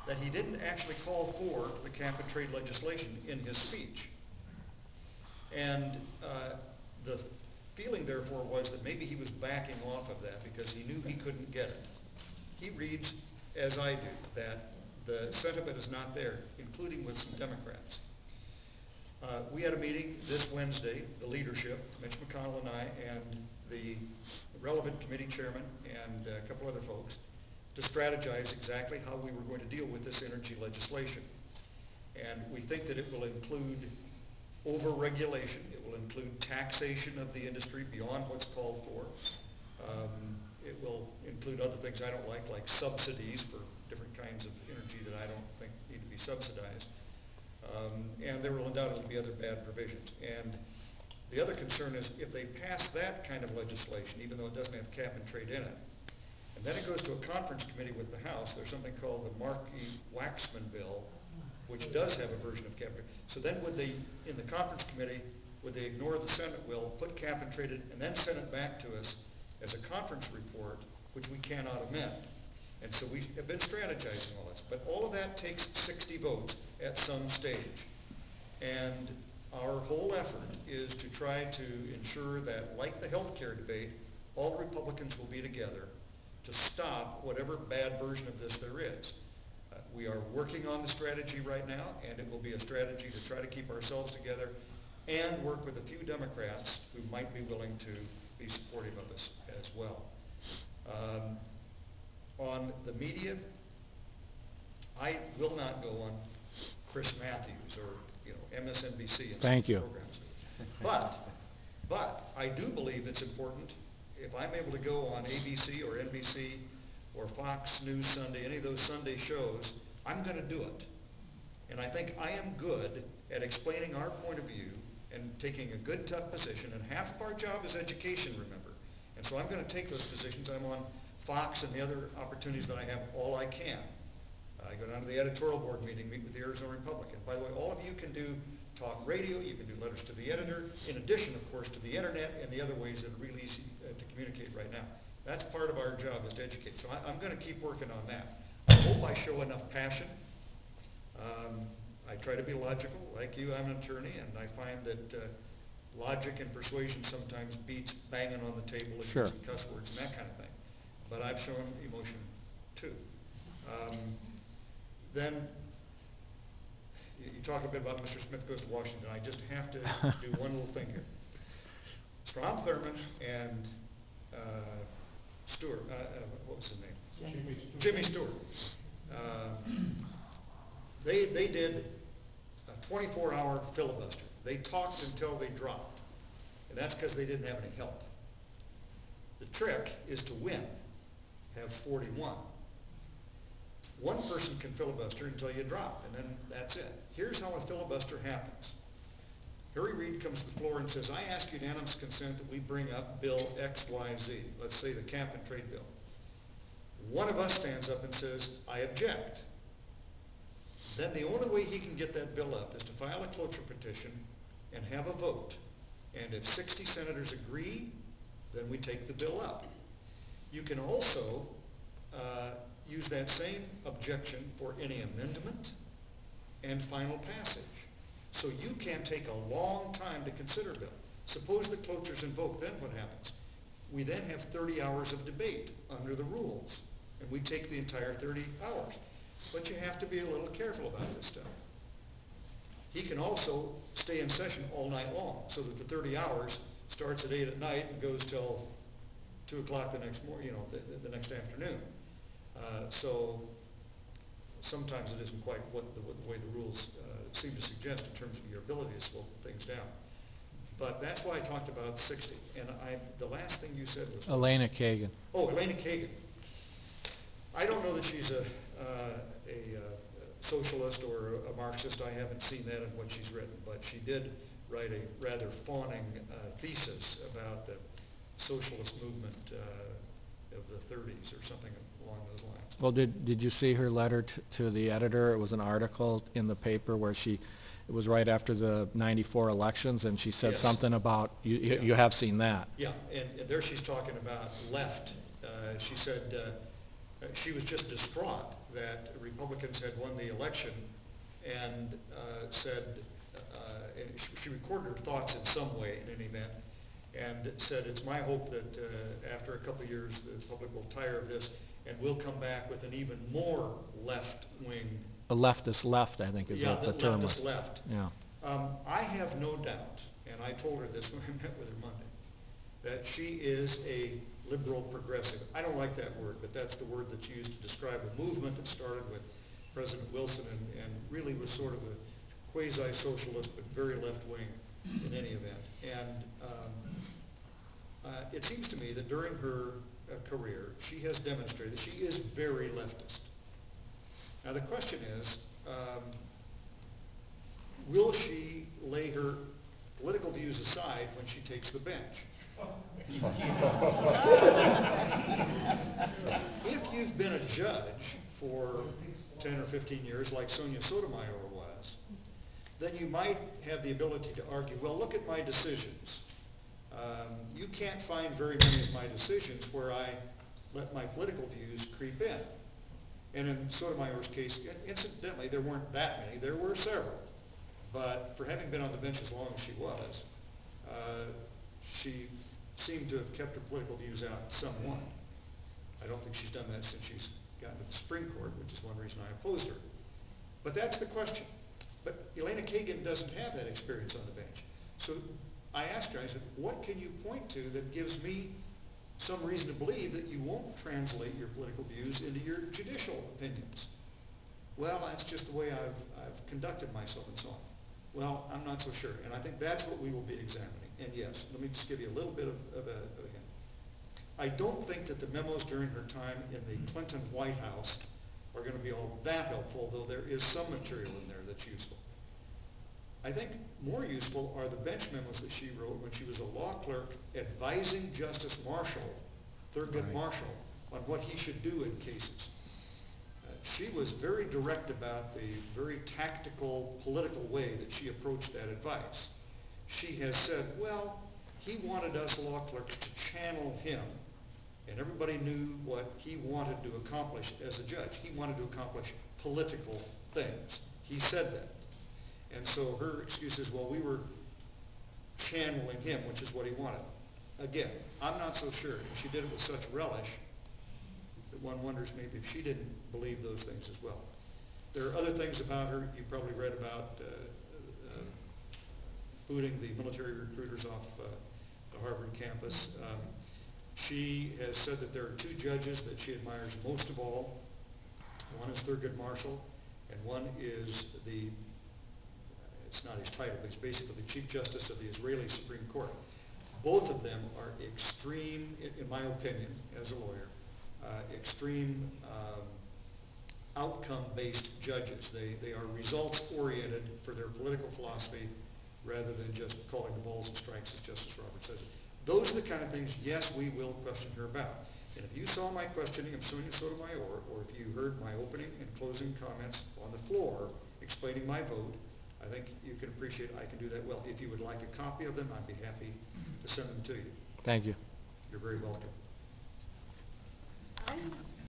that he didn't actually call for the cap-and-trade legislation in his speech. And the feeling, therefore, was that maybe he was backing off of that because he knew he couldn't get it. He reads, as I do, that the sentiment is not there, including with some Democrats. We had a meeting this Wednesday, the leadership, Mitch McConnell and I, and the relevant committee chairman and a couple other folks, to strategize exactly how we were going to deal with this energy legislation. And we think that it will include over-regulation. It will include taxation of the industry beyond what's called for. It will include other things I don't like subsidies for different kinds of energy that I don't think need to be subsidized. And there will undoubtedly be other bad provisions. And the other concern is if they pass that kind of legislation, even though it doesn't have cap and trade in it, and then it goes to a conference committee with the House, there's something called the Markey-Waxman bill, which does have a version of cap and trade. So then would they, in the conference committee, would they ignore the Senate bill, put cap and trade in, and then send it back to us as a conference report, which we cannot amend? And so we have been strategizing all this. But all of that takes 60 votes at some stage. And our whole effort is to try to ensure that, like the health care debate, all Republicans will be together to stop whatever bad version of this there is. We are working on the strategy right now, and it will be a strategy to try to keep ourselves together and work with a few Democrats who might be willing to be supportive of us as well. On the media, I will not go on Chris Matthews or MSNBC and Thank you. programs. But I do believe it's important, if I'm able to go on ABC or NBC or Fox News Sunday, any of those Sunday shows, I'm going to do it. And I think I am good at explaining our point of view and taking a good, tough position. And half of our job is education, remember. And so I'm going to take those positions. I'm on Fox and the other opportunities that I have all I can. I go down to the editorial board meeting, meet with the Arizona Republican. By the way, all of you can do talk radio, you can do letters to the editor, in addition, of course, to the internet and the other ways that are really easy to communicate right now. That's part of our job, is to educate. So I'm going to keep working on that. I hope I show enough passion. I try to be logical. Like you, I'm an attorney, and I find that logic and persuasion sometimes beats banging on the table and Sure. using cuss words and that kind of thing. But I've shown emotion, too. Then you talk a bit about Mr. Smith goes to Washington. I just have to do one little thing here. Strom Thurmond and Stewart, what was his name? Jimmy Stewart. They did a 24-hour filibuster. They talked until they dropped. And that's because they didn't have any help. The trick is to win, have 41. One person can filibuster until you drop, and then that's it. Here's how a filibuster happens. Harry Reid comes to the floor and says, I ask unanimous consent that we bring up Bill XYZ, let's say the cap and trade bill. One of us stands up and says, I object. Then the only way he can get that bill up is to file a cloture petition and have a vote. And if 60 senators agree, then we take the bill up. You can also use that same objection for any amendment and final passage. So you can take a long time to consider a bill. Suppose the cloture's invoked, then what happens? We then have 30 hours of debate under the rules, and we take the entire 30 hours. But you have to be a little careful about this stuff. He can also stay in session all night long, so that the 30 hours starts at 8 at night and goes till 2 o'clock the next morning, the next afternoon. So sometimes it isn't quite what the way the rules seem to suggest in terms of your ability to slow things down. But that's why I talked about 60. And the last thing you said was... Elena Kagan. Oh, Elena Kagan. I don't know that she's a socialist or a Marxist. I haven't seen that in what she's written. But she did write a rather fawning thesis about the socialist movement of the 30s or something along those lines. Well, did you see her letter to the editor? It was an article in the paper where it was right after the '94 elections, and she said something about, you have seen that. Yeah, and there she's talking about left. She said she was just distraught that Republicans had won the election and said, and she recorded her thoughts in some way in any event, and said, it's my hope that after a couple of years the public will tire of this and we'll come back with an even more left-wing. A leftist left, I think is what the term was. Leftist left. Yeah. I have no doubt, and I told her this when I met with her Monday, that she is a liberal progressive. I don't like that word, but that's the word that's used to describe a movement that started with President Wilson and really was sort of a quasi-socialist but very left-wing in any event. And it seems to me that during her career, she has demonstrated that she is very leftist. Now the question is, will she lay her political views aside when she takes the bench? If you've been a judge for 10 or 15 years, like Sonia Sotomayor was, then you might have the ability to argue, well, look at my decisions. You can't find very many of my decisions where I let my political views creep in. And in Sotomayor's case, incidentally, there weren't that many. There were several. But for having been on the bench as long as she was, she seemed to have kept her political views out somewhat. I don't think she's done that since she's gotten to the Supreme Court, which is one reason I opposed her. But that's the question. But Elena Kagan doesn't have that experience on the bench. So I asked her, I said, what can you point to that gives me some reason to believe that you won't translate your political views into your judicial opinions? Well, that's just the way I've conducted myself and so on. Well, I'm not so sure, and I think that's what we will be examining. And yes, let me just give you a little bit of a hint. I don't think that the memos during her time in the Clinton White House are going to be all that helpful, though there is some material in there that's useful. I think more useful are the bench memos that she wrote when she was a law clerk advising Justice Marshall, Thurgood Marshall, on what he should do in cases. She was very direct about the very tactical, political way that she approached that advice. She has said, well, he wanted us law clerks to channel him, and everybody knew what he wanted to accomplish as a judge. He wanted to accomplish political things. He said that. And so her excuse is, well, we were channeling him, which is what he wanted. Again, I'm not so sure. She did it with such relish that one wonders maybe if she didn't believe those things as well. There are other things about her. You've probably read about booting the military recruiters off the Harvard campus. She has said that there are two judges that she admires most of all. One is Thurgood Marshall, and one is it's not his title, but he's basically the Chief Justice of the Israeli Supreme Court. Both of them are extreme, in my opinion, as a lawyer, extreme outcome-based judges. They are results-oriented for their political philosophy rather than just calling the balls and strikes, as Justice Roberts says. Those are the kind of things, yes, we will question her about. And if you saw my questioning of Sonia Sotomayor, or if you heard my opening and closing comments on the floor explaining my vote, I think you can appreciate I can do that well. If you would like a copy of them, I'd be happy to send them to you. Thank you. You're very welcome.